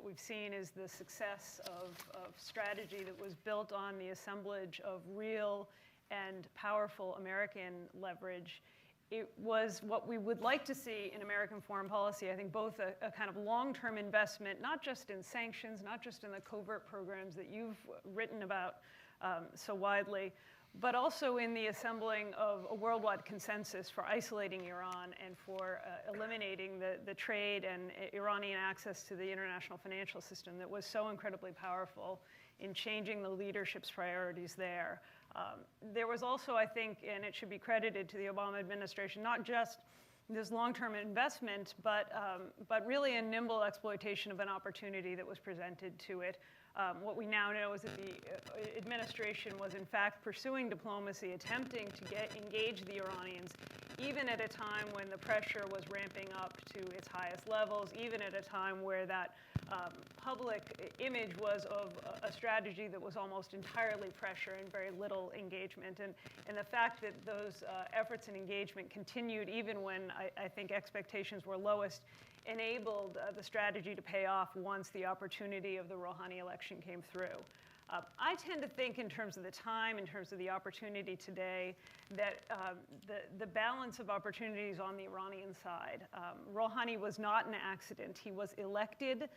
what we've seen is the success of strategy that was built on the assemblage of real and powerful American leverage. It was what we would like to see in American foreign policy. I think both a kind of long-term investment, not just in sanctions, not just in the covert programs that you've written about so widely, but also in the assembling of a worldwide consensus for isolating Iran and for eliminating the trade and Iranian access to the international financial system that was so incredibly powerful in changing the leadership's priorities there. There was also, I think, and it should be credited to the Obama administration, not just this long-term investment, but really a nimble exploitation of an opportunity that was presented to it. What we now know is that the administration was in fact pursuing diplomacy, attempting to engage the Iranians, even at a time when the pressure was ramping up to its highest levels, even at a time where that public image was of a strategy that was almost entirely pressure and very little engagement. And the fact that those efforts and engagement continued even when I think expectations were lowest enabled the strategy to pay off once the opportunity of the Rouhani election came through. I tend to think in terms of the time, in terms of the opportunity today, that the balance of opportunities on the Iranian side. Rouhani was not an accident. He was elected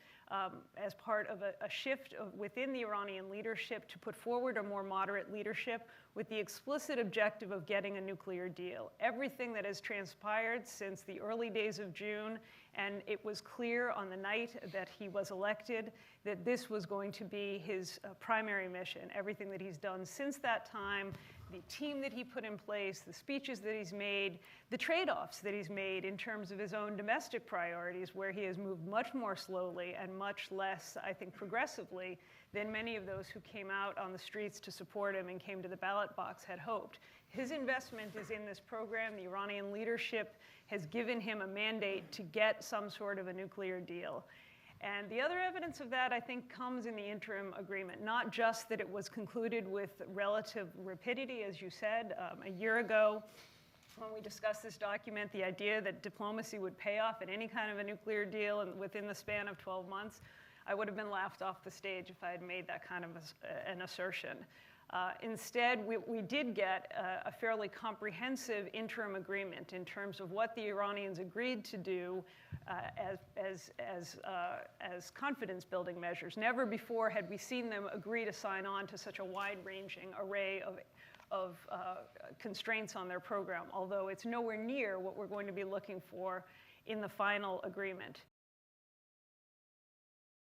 as part of a shift within the Iranian leadership to put forward a more moderate leadership with the explicit objective of getting a nuclear deal. Everything that has transpired since the early days of June, and it was clear on the night that he was elected that this was going to be his primary mission. Everything that he's done since that time, the team that he put in place, the speeches that he's made, the trade-offs that he's made in terms of his own domestic priorities, where he has moved much more slowly and much less, I think, progressively than many of those who came out on the streets to support him and came to the ballot box had hoped. His investment is in this program. The Iranian leadership has given him a mandate to get some sort of a nuclear deal. And the other evidence of that, I think, comes in the interim agreement, not just that it was concluded with relative rapidity, as you said. A year ago, when we discussed this document, the idea that diplomacy would pay off at any kind of a nuclear deal and within the span of 12 months, I would have been laughed off the stage if I had made that kind of an assertion. Instead, we did get a fairly comprehensive interim agreement in terms of what the Iranians agreed to do as confidence-building measures. Never before had we seen them agree to sign on to such a wide-ranging array of constraints on their program, although it's nowhere near what we're going to be looking for in the final agreement.